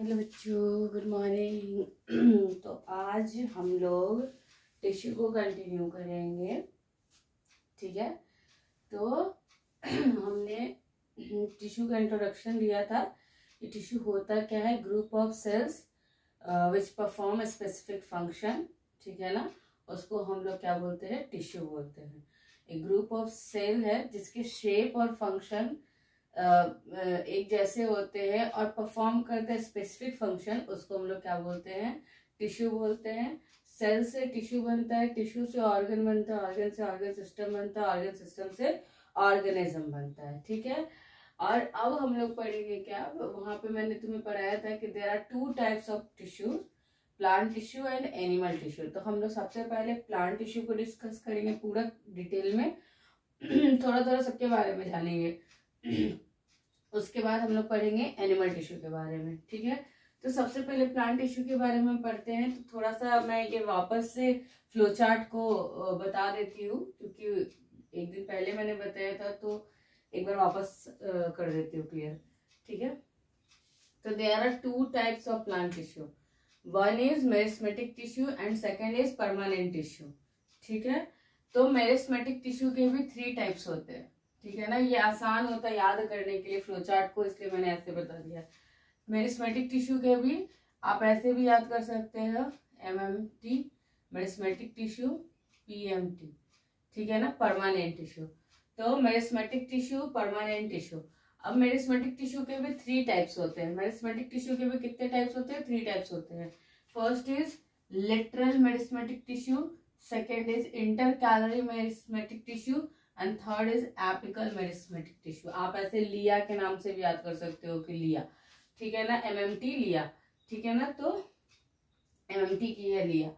Hello बच्चों, good morning. तो आज हम लोग टिश्यू को कंटिन्यू करेंगे, ठीक है। तो हमने टिश्यू का इंट्रोडक्शन दिया था कि टिश्यू होता क्या है, group of cells which perform a specific function, ठीक है ना। उसको हम लोग क्या बोलते हैं, टिश्यू बोलते हैं। एक ग्रुप ऑफ सेल है जिसके शेप और फंक्शन एक जैसे होते हैं और परफॉर्म करते हैं स्पेसिफिक फंक्शन, उसको हम लोग क्या बोलते हैं, टिश्यू बोलते हैं। सेल से टिश्यू बनता है, टिश्यू से ऑर्गन बनता है, ऑर्गन से ऑर्गन सिस्टम बनता है, ऑर्गन सिस्टम से ऑर्गेनिज्म बनता है, ठीक है। और अब हम लोग पढ़ेंगे क्या, वहां पे मैंने तुम्हें पढ़ाया था कि there are two types of tissue, plant tissue and animal tissue. तो हम लोग सबसे पहले प्लांट टिश्यू को डिस्कस करेंगे पूरा डिटेल में, थोड़ा थोड़ा सबके बारे में जानेंगे। उसके बाद हम लोग पढ़ेंगे एनिमल टिश्यू के बारे में, ठीक है। तो सबसे पहले प्लांट टिश्यू के बारे में पढ़ते हैं। तो थोड़ा सा मैं ये वापस से फ्लो चार्ट को बता देती हूँ, क्योंकि एक दिन पहले मैंने बताया था, तो एक बार वापस कर देती हूँ क्लियर, ठीक है। तो there are two types of plant tissue, one is meristematic tissue and second is permanent tissue, ठीक है। तो मेरिस्मेटिक टिश्यू के भी 3 टाइप्स होते हैं, ठीक है ना। ये आसान होता है याद करने के लिए फ्लो चार्ट को, इसलिए मैंने ऐसे बता दिया। मेरिस्मेटिक टिश्यू के भी आप ऐसे भी याद कर सकते हो, MMT मेरिस्मेटिक टिश्यू, PMT, ठीक है ना। परमानेंट टिश्यू, तो मेरिस्मेटिक टिश्यू, परमानेंट टिश्यू। अब मेरिस्मेटिक टिश्यू के भी 3 टाइप्स होते हैं। मेरिस्मेटिक टिश्यू के भी कितने टाइप्स होते हैं, 3 टाइप्स होते हैं। First is lateral meristematic tissue, second is intercalary meristematic tissue and third is apical meristematic tissue. आप ऐसे लिया के नाम से भी याद कर सकते हो कि लिया, ठीक है ना। MMT लिया, ठीक है ना। तो MMT की है लिया,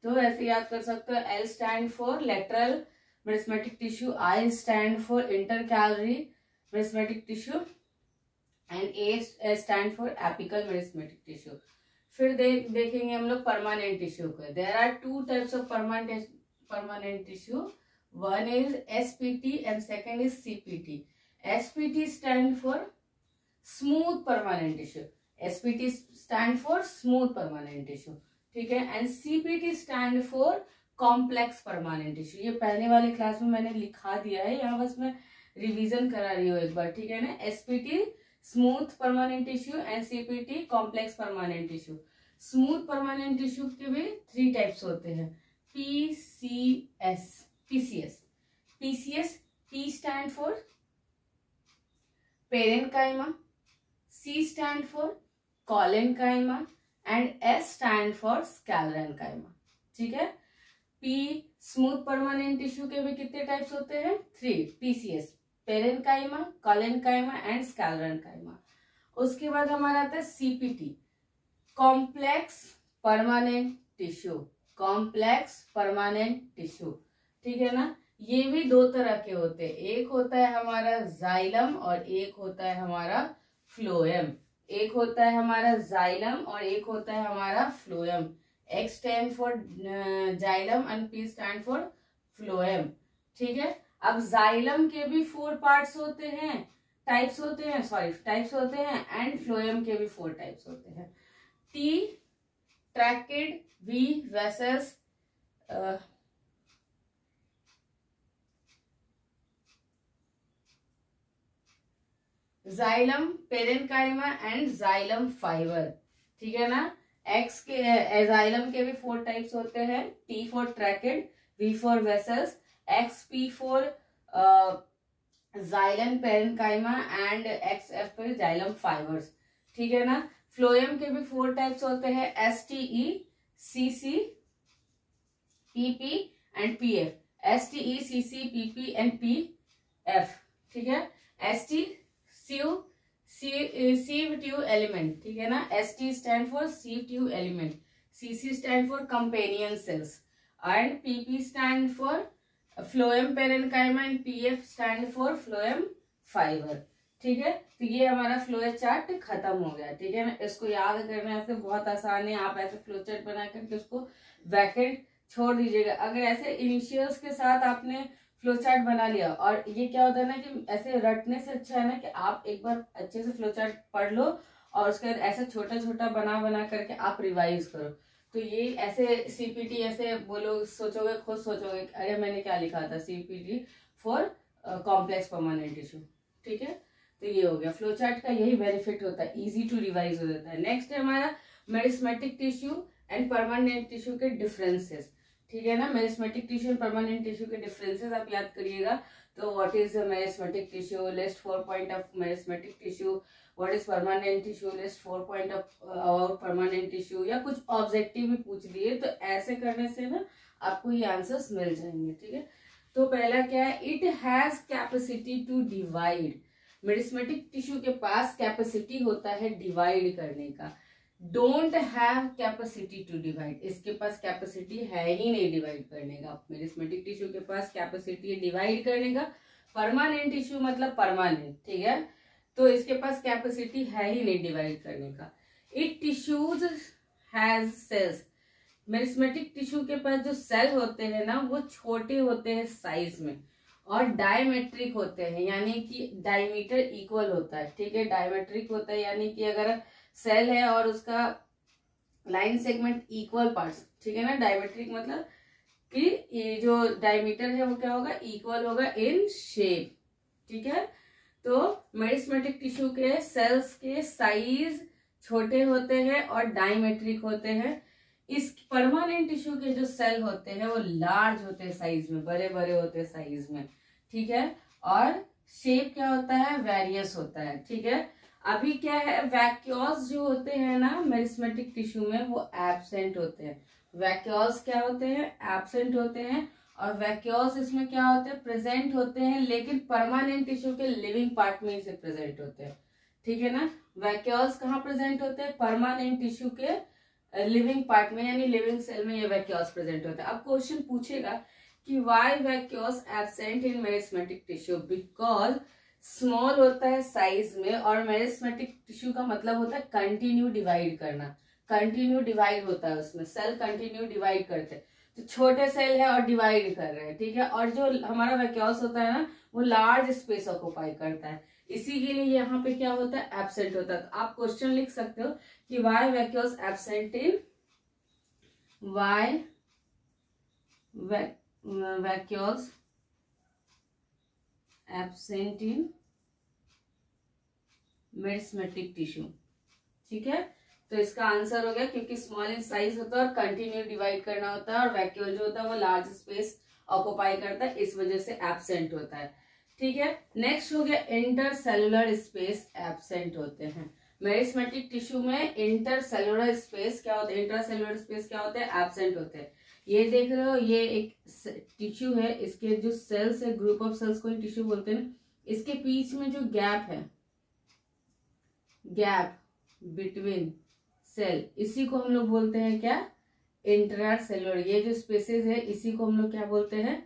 तो ऐसे याद कर सकते हो। L stand for lateral meristematic tissue, I stand for intercalary meristematic tissue and A stand for apical meristematic tissue. फिर देखेंगे हम लोग परमानेंट टिश्यू को। There are 2 types of permanent tissue, one is SPT and second is CPT. SPT stand for smooth permanent tissue. SPT stand for smooth permanent tissue, ठीक है। and CPT stand for complex permanent tissue. ये पहले वाले class में मैंने लिखा दिया है, यहाँ बस मैं रिवीजन करा रही हूँ एक बार, ठीक है ना। SPT smooth permanent tissue and CPT complex permanent tissue. Smooth permanent tissue के भी 3 टाइप्स होते हैं, PCS. P stand for parenchyma, C stand for collenchyma and S stand for sclerenchyma, ठीक है। P स्मूथ परमानेंट टिश्यू के भी कितने types होते हैं, 3, PCS, parenchyma, collenchyma and sclerenchyma। उसके बाद हमारा आता है CPT, complex permanent tissue, complex permanent tissue, ठीक है ना। ये भी 2 तरह के होते हैं, एक होता है हमारा जाइलम और एक होता है हमारा फ्लोएम। एक होता है हमारा जाइलम और एक होता है हमारा phloem. X stand for xylem and P stand for phloem, ठीक है। अब जाइलम के भी 4 पार्ट्स होते हैं, टाइप्स होते हैं एंड फ्लोएम के भी 4 टाइप्स होते हैं। T tracheid, V vessels, xylem, parenchyma and xylem fibre, ठीक है ना। एक्स के जाइलम के भी 4 टाइप्स होते हैं, T for tracheids, V for vessels, XP for xylem parenchyma and XF for xylem fibres, ठीक है ना। फ्लोएम के भी 4 टाइप्स होते हैं, STE, CC, PP and PF। STE, CC, PP and PF, ठीक है। ST sieve tube element, ठीक है ना। ST stand for sieve tube element, CC stand for companion cells and PP stand for phloem parenchyma and PF stand for phloem fiber, ठीक है। तो ये हमारा फ्लो चार्ट खत्म हो गया, ठीक है ना। इसको याद करना ऐसे बहुत आसान है, आप ऐसे फ्लो चार्ट बना करके उसको वैकेंट छोड़ दीजिएगा। अगर ऐसे इनिशियल्स के साथ आपने फ्लो चार्ट बना लिया, और ये क्या होता है ना कि ऐसे रटने से अच्छा है ना कि आप एक बार अच्छे से फ्लो चार्ट पढ़ लो और उसके बाद ऐसा छोटा छोटा बना बना करके आप रिवाइज करो। तो ये ऐसे सीपीटी ऐसे बोलो, सोचोगे, खुद सोचोगे अरे मैंने क्या लिखा था, CPT for complex permanent tissue. ठीक है, तो ये हो गया फ्लो चार्ट का, यही बेनिफिट होता है, इजी टू रिवाइज हो जाता है। नेक्स्ट है हमारा meristematic tissue and permanent tissue के डिफरेंसेस। ठीक है ना, meristematic tissue and permanent tissue के डिफरेंसेस आप याद करिएगा। तो what is meristematic tissue, list 4 point of meristematic tissue, what is permanent tissue, list 4 point of about permanent tissue, या कुछ ऑब्जेक्टिव भी पूछ दिए तो ऐसे करने से ना आपको ये आंसर्स मिल जाएंगे। ठीक है, तो पहला क्या है, it has capacity to divide. Meristematic tissue के पास कैपेसिटी होता है डिवाइड करने का। Don't have capacity to divide, इसके पास कैपेसिटी है ही नहीं डिवाइड करने का। मेरिस्मेटिक टिश्यू के पास कैपेसिटी है डिवाइड करने का। परमानेंट टिश्यू मतलब परमानेंट, ठीक है, तो इसके पास कैपेसिटी है ही नहीं डिवाइड करने का। It tissues has cells, meristematic tissue के पास जो सेल होते हैं ना वो छोटे होते हैं साइज में और डायमेट्रिक होते हैं, यानी कि डायमीटर इक्वल होता है। ठीक है, डायमेट्रिक होता है यानी कि अगर सेल है और उसका लाइन सेगमेंट इक्वल पार्ट्स, ठीक है ना, डायमेट्रिक मतलब कि ये जो डायमीटर है वो क्या होगा, इक्वल होगा इन शेप। ठीक है, तो मेरिस्मेटिक टिश्यू के सेल्स के साइज छोटे होते हैं और डायमेट्रिक होते हैं। इस परमानेंट टिश्यू के जो सेल होते हैं वो लार्ज होते हैं साइज में, बड़े बड़े होते हैं साइज में। ठीक है, और शेप क्या होता है, वेरियस होता है। ठीक है, अभी क्या है, वैक्यूल्स जो होते हैं ना मेरिस्मेटिक टिश्यू में वो एब्सेंट होते हैं। वैक्यूल्स क्या होते हैं, एब्सेंट होते हैं, और वैक्यूल्स इसमें क्या होते हैं, प्रेजेंट होते हैं, लेकिन परमानेंट टिश्यू के लिविंग पार्ट में से प्रेजेंट होते हैं। ठीक है ना, वैक्यूल्स कहाँ प्रेजेंट होते हैं, परमानेंट टिश्यू के लिविंग पार्ट में, यानी लिविंग सेल में ये वैक्यूल्स प्रेजेंट होता है। अब क्वेश्चन पूछेगा कि why vacuoles absent in meristematic tissue, because small होता है साइज में, और मेरिस्मेटिक टिश्यू का मतलब होता है कंटिन्यू डिवाइड करना। कंटिन्यू डिवाइड होता है उसमें, सेल कंटिन्यू डिवाइड करते हैं, तो छोटे सेल है और डिवाइड कर रहे हैं। ठीक है, और जो हमारा वैक्यूल्स होता है ना वो लार्ज स्पेस ऑक्यूपाई करता है, इसी के लिए यहाँ पे क्या होता है, एब्सेंट होता है। तो आप क्वेश्चन लिख सकते हो कि why vacuoles absent in, why vacuoles absent in meristematic tissue. ठीक है, तो इसका आंसर हो गया क्योंकि स्मॉल इन साइज होता है और कंटिन्यू डिवाइड करना होता है, और वैक्यूल जो होता है वो लार्ज स्पेस ऑक्यूपाई करता है, इस वजह से एब्सेंट होता है। ठीक है, नेक्स्ट हो गया इंटरसेलुलर स्पेस एब्सेंट होते हैं। मेरिस्मेटिक टिश्यू में इंटरसेलुलर स्पेस क्या होता है, इंटरसेलुलर स्पेस क्या होते हैं, एब्सेंट होते हैं। ये देख रहे हो, ये एक टिश्यू है, इसके जो सेल्स है, ग्रुप ऑफ सेल्स को टिश्यू बोलते हैं, इसके बीच में जो गैप है, गैप बिटवीन सेल, इसी को हम लोग बोलते हैं क्या, इंट्रासेलुलर। ये जो स्पेसेस है इसी को हम लोग क्या बोलते हैं,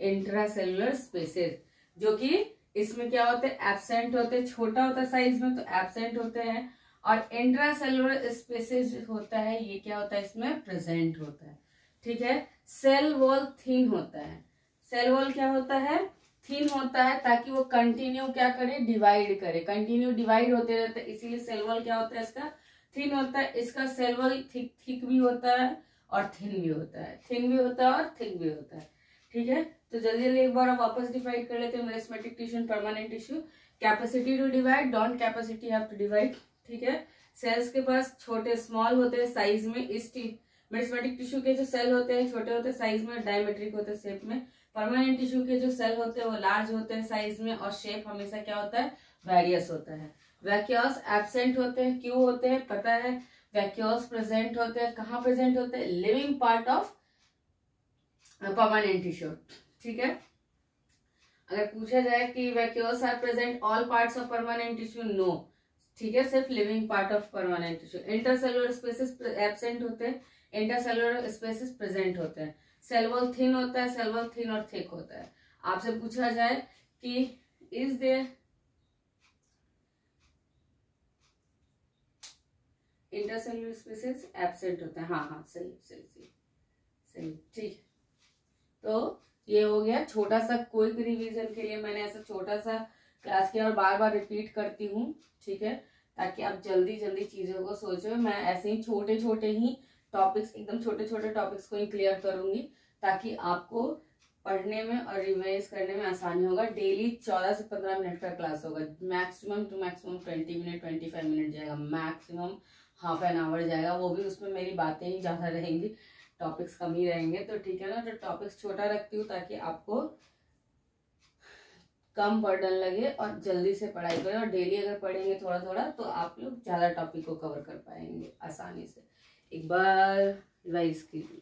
इंट्रासेलुलर स्पेसेस, जो कि इसमें क्या होते हैं, एब्सेंट होते हैं, छोटा होता है साइज में तो एब्सेंट होते हैं, और इंट्रासेलुलर स्पेसेस होता है ये क्या होता है, इसमें प्रेजेंट होता है। ठीक है, सेल वॉल थिन होता है, सेल वॉल क्या होता है, थिन होता है, ताकि वो कंटिन्यू क्या करे, डिवाइड करे, कंटिन्यू डिवाइड होते रहते हैं, इसीलिए सेल वॉल क्या होता है, इसका थिन होता है। इसका सेल वॉल थिक भी होता है और थिन भी होता है, थिन भी होता है और थिक भी होता है। ठीक है, तो जल्दी जल्दी एक बार आप वापस डिवाइड कर लेते हैं, meristematic tissue and permanent tissue. Capacity to divide, don't capacity have to divide. ठीक है, सेल्स के पास छोटे स्मॉल होते हैं साइज में, इस मेरिस्मेटिक टिश्यू के जो सेल होते हैं छोटे होते हैं साइज में, डायमेट्रिक होते हैं शेप में। परमानेंट टिश्यू के जो सेल होते हैं वो लार्ज होते हैं साइज में, और शेप हमेशा क्या होता है, वेरियस होता है। वैक्यूल्स एब्सेंट होते हैं, क्यों होते हैं पता है, वैक्यूल्स प्रेजेंट होते हैं, कहाँ प्रेजेंट होते हैं, living part of permanent tissue. ठीक है, अगर पूछा जाए कि vacuoles are present all parts of permanent tissue, no. ठीक है, सिर्फ living part of permanent tissue. Intercellular spaces absent होते हैं, इंटरसेलुलर स्पेसेस प्रेजेंट होते हैं। सेल वॉल थिन होता है, सेल वॉल थिन और थिक होता है। आपसे पूछा जाए कि is there intercellular spaces absent होते हैं, हाँ हाँ सही सही सही सही। ठीक, तो ये हो गया छोटा सा क्विक रिवीजन के लिए मैंने ऐसा छोटा सा क्लास किया और बार बार रिपीट करती हूँ। ठीक है, ताकि आप जल्दी जल्दी चीज़ों को सोचो। मैं ऐसे ही छोटे छोटे ही टॉपिक्स, एकदम छोटे छोटे टॉपिक्स को ही क्लियर करूंगी ताकि आपको पढ़ने में और रिवाइज करने में आसानी होगा। डेली 14 से 15 मिनट का क्लास होगा, maximum two maximum 20 minute 25 minute जाएगा, मैक्सिमम हाफ एन आवर जाएगा। वो भी उसमें मेरी बातें ही ज़्यादा रहेंगी, टॉपिक्स कम ही रहेंगे। तो ठीक है ना, तो टॉपिक्स छोटा रखती हूँ ताकि आपको कम बर्डन लगे और जल्दी से पढ़ाई करें। और डेली अगर पढ़ेंगे थोड़ा थोड़ा तो आप लोग ज़्यादा टॉपिक को कवर कर पाएंगे आसानी से। एक बार रिवाइज कीजिए।